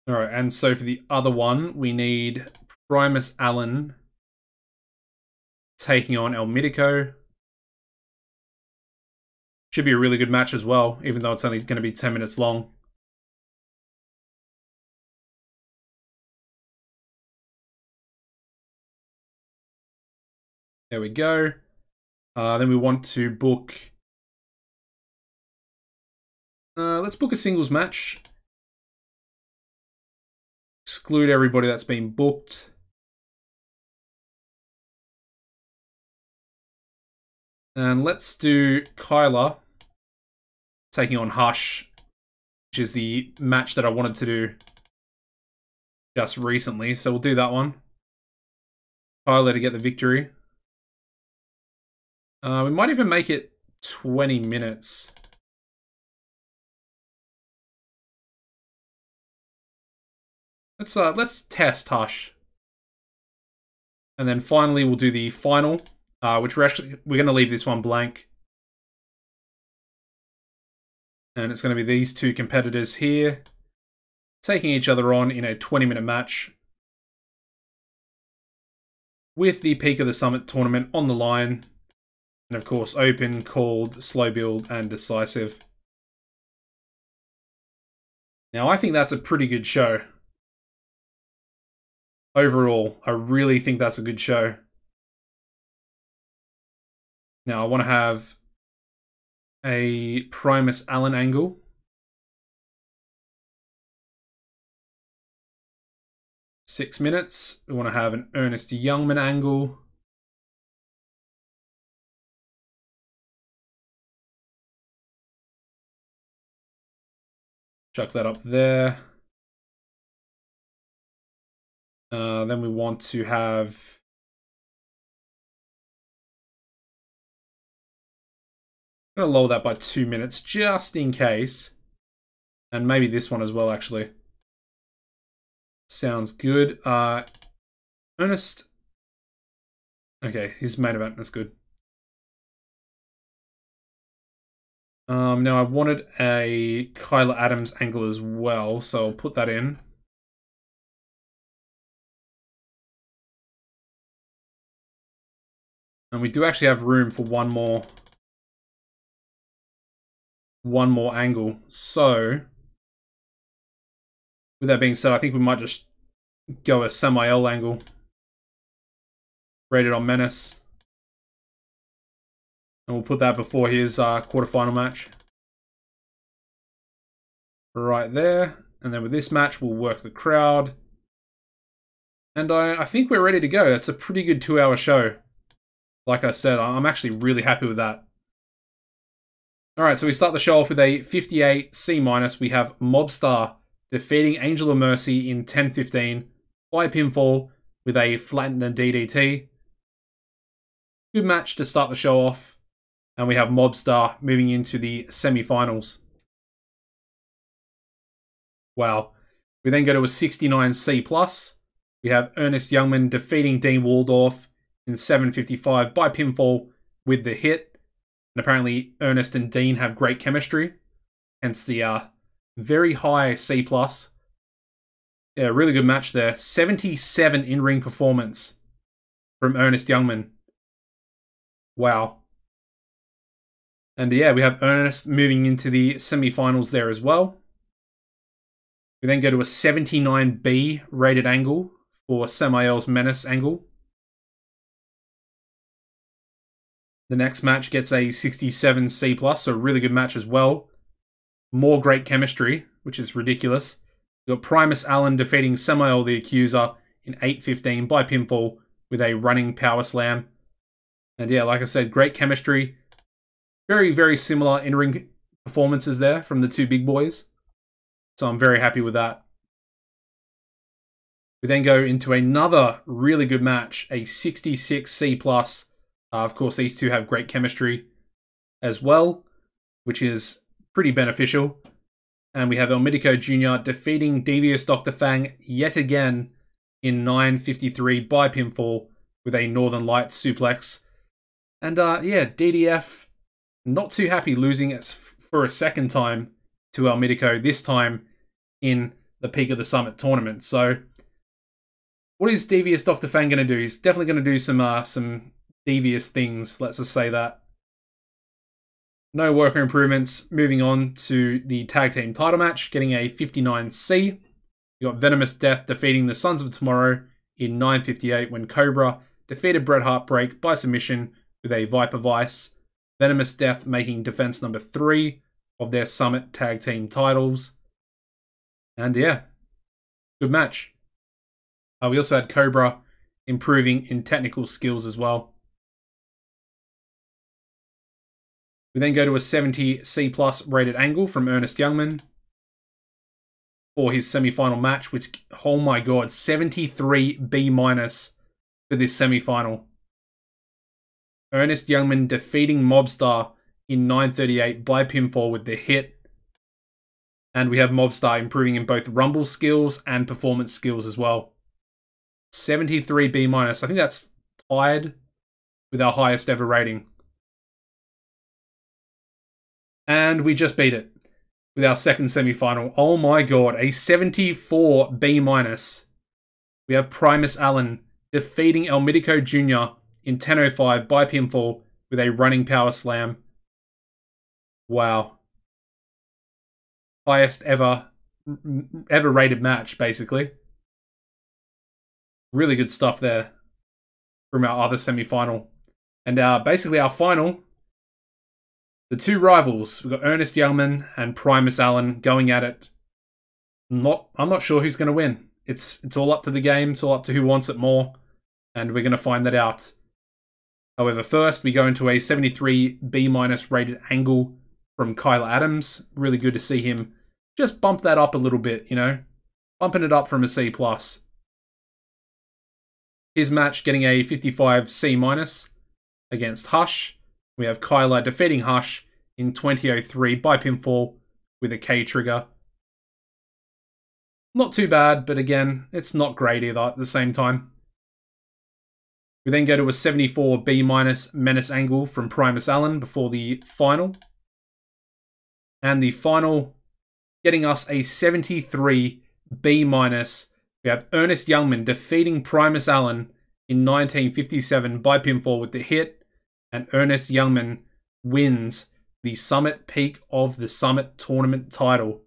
Alright, and so for the other one, we need Primus Allen taking on El Mitico. Should be a really good match as well, even though it's only going to be 10 minutes long. There we go. Then we want to book... let's book a singles match. Exclude everybody that's been booked. And let's do Kyla taking on Hush, which is the match that I wanted to do just recently. So we'll do that one. Kyla to get the victory. We might even make it 20 minutes. Let's test Hush. And then finally we'll do the final, which we're going to leave this one blank. And it's going to be these two competitors here taking each other on in a 20-minute match with the Peak of the Summit tournament on the line. And of course, open, called, slow build, and decisive. Now, I think that's a pretty good show. Overall, I really think that's a good show. Now, I want to have a Primus Allen angle. Six minutes. We want to have an Ernest Youngman angle. Chuck that up there. Then we want to have... I'm going to lower that by 2 minutes, just in case. And maybe this one as well, actually. Sounds good. Ernest... Okay, his main event, that's good. Now I wanted a Kyla Adams angle as well, so I'll put that in. And we do actually have room for one more angle. So, with that being said, I think we might just go a semi-L angle. Rated on Menace. And we'll put that before his quarterfinal match. Right there. And then with this match, we'll work the crowd. And I think we're ready to go. It's a pretty good 2-hour show. Like I said, I'm actually really happy with that. Alright, so we start the show off with a 58 C-. We have Mobstar defeating Angel of Mercy in 10-15 by pinfall with a flattened and DDT. Good match to start the show off. And we have Mobstar moving into the semi-finals. Wow. We then go to a 69 C+. We have Ernest Youngman defeating Dean Waldorf in 7:55 by pinfall with the hit. And apparently Ernest and Dean have great chemistry. Hence the very high C+. Yeah, really good match there. 77 in-ring performance from Ernest Youngman. Wow. And yeah, we have Ernest moving into the semi-finals there as well. We then go to a 79B rated angle for Samael's Menace angle. The next match gets a 67C+, so a really good match as well. More great chemistry, which is ridiculous. We've got Primus Allen defeating Samael the Accuser in 8:15 by pinfall with a running power slam. And yeah, like I said, great chemistry. Very, very similar in-ring performances there from the two big boys. So I'm very happy with that. We then go into another really good match, a 66C+. Of course, these two have great chemistry as well, which is pretty beneficial. And we have El Mitico Jr. defeating Devious Dr. Fang yet again in 9:53 by pinfall with a Northern Lights suplex. And yeah, DDF not too happy losing it for a second time to El Mitico, this time in the Peak of the Summit tournament. So what is Devious Dr. Fang going to do? He's definitely going to do some devious things, let's just say that. No worker improvements. Moving on to the tag team title match, getting a 59C. We got Venomous Death defeating the Sons of Tomorrow in 9:58 when Cobra defeated Bret Heartbreak by submission with a Viper Vice. Venomous Death making defense number 3 of their Summit tag team titles. And yeah, good match. We also had Cobra improving in technical skills as well. We then go to a 70C+ rated angle from Ernest Youngman for his semi-final match, which, oh my god, 73B- for this semi-final. Ernest Youngman defeating Mobstar in 9:38 by pinfall with the hit. And we have Mobstar improving in both Rumble skills and performance skills as well. 73B-. I think that's tied with our highest ever rating. And we just beat it with our second semi-final. Oh my god, a 74B-. We have Primus Allen defeating El Mitico Jr. in 10:05 by pinfall with a running power slam. Wow. Highest ever rated match, basically. Really good stuff there from our other semi-final. And basically our final, the two rivals, we've got Ernest Youngman and Primus Allen going at it. I'm not sure who's going to win. It's all up to the game. It's all up to who wants it more. And we're going to find that out. However, first we go into a 73B- rated angle from Kyler Adams. Really good to see him just bump that up a little bit, you know. Bumping it up from a C+. His match getting a 55C- against Hush. We have Kyler defeating Hush in 20:03 by pinfall with a K trigger. Not too bad, but again, it's not great either at the same time. We then go to a 74B- Menace angle from Primus Allen before the final. And the final getting us a 73B-. We have Ernest Youngman defeating Primus Allen in 1957 by pinfall with the hit. And Ernest Youngman wins the Summit Peak of the Summit tournament title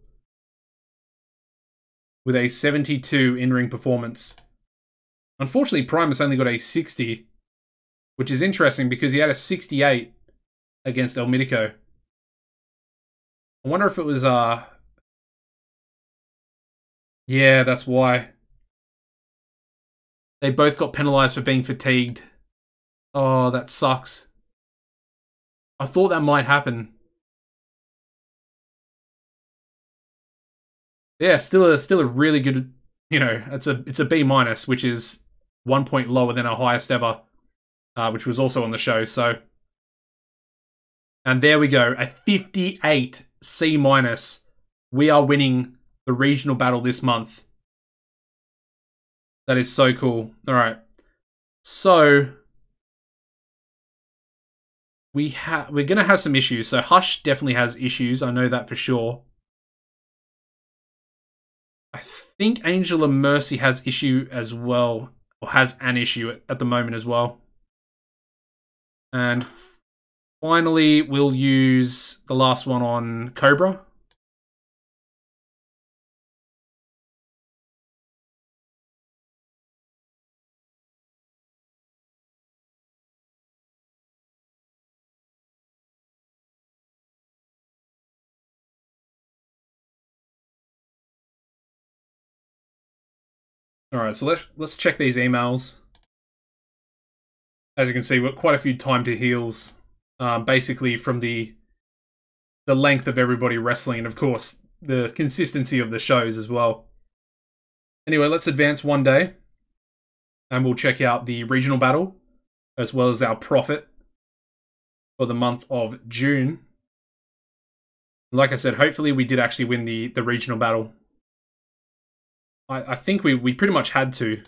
with a 72 in-ring performance. Unfortunately, Primus only got a 60, which is interesting because he had a 68 against El Mitico. I wonder if it was, yeah, that's why. They both got penalized for being fatigued. Oh, that sucks. I thought that might happen. Yeah, still a really good, you know, it's a B-, which is 1 point lower than our highest ever, which was also on the show. So, and there we go, a 58C-. We are winning the regional battle this month. That is so cool. All right, so we're gonna have some issues. So Hush definitely has issues. I know that for sure. I think Angel of Mercy has issue as well, or has an issue at the moment as well. And finally, we'll use the last one on Cobra. All right, so let's check these emails. As you can see, we've got quite a few time to heals, basically from the length of everybody wrestling, and of course the consistency of the shows as well. Anyway, let's advance one day, and we'll check out the regional battle as well as our profit for the month of June. Like I said, hopefully we did actually win the regional battle. I think we pretty much had to.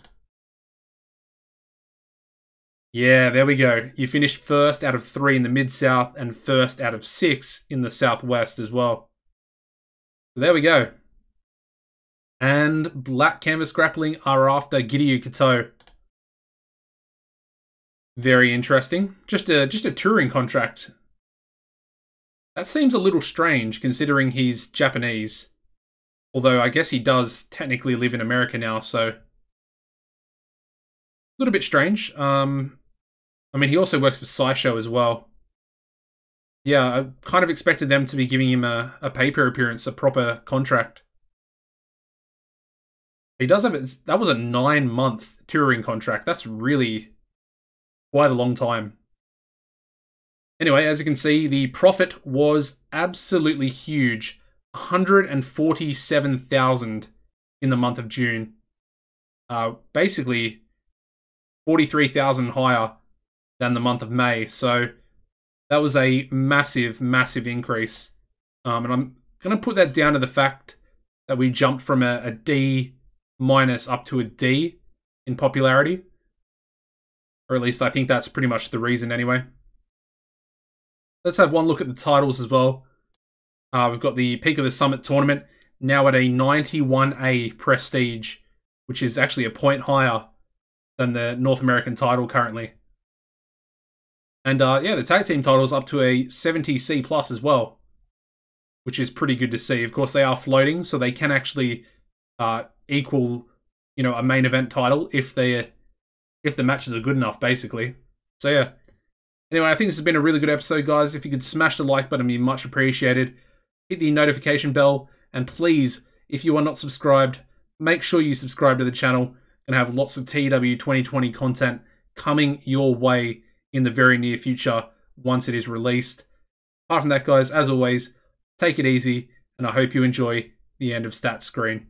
Yeah, there we go. You finished first out of 3 in the Mid-South and first out of 6 in the Southwest as well. So there we go. And Black Canvas Grappling are after Giryu Kato. Very interesting. Just a touring contract. That seems a little strange considering he's Japanese. Although I guess he does technically live in America now, so a little bit strange. I mean, he also works for SciShow as well. Yeah, I kind of expected them to be giving him a paper appearance, a proper contract. He does have it. That was a 9-month touring contract. That's really quite a long time. Anyway, as you can see, the profit was absolutely huge. 147,000 in the month of June. Basically 43,000 higher than the month of May. So that was a massive, massive increase. And I'm going to put that down to the fact that we jumped from a D- up to a D in popularity. Or at least I think that's pretty much the reason anyway. Let's have one look at the titles as well. We've got the Peak of the Summit tournament, now at a 91A prestige, which is actually a point higher than the North American title currently. And yeah, the tag team title is up to a 70C plus as well, which is pretty good to see. Of course, they are floating, so they can actually equal, you know, a main event title if the matches are good enough, basically. So yeah. Anyway, I think this has been a really good episode, guys. If you could smash the like button, it'd be much appreciated. Hit the notification bell, and please, if you are not subscribed, make sure you subscribe to the channel and have lots of TEW 2020 content coming your way in the very near future once it is released. Apart from that, guys, as always, take it easy, and I hope you enjoy the end of Stat Screen.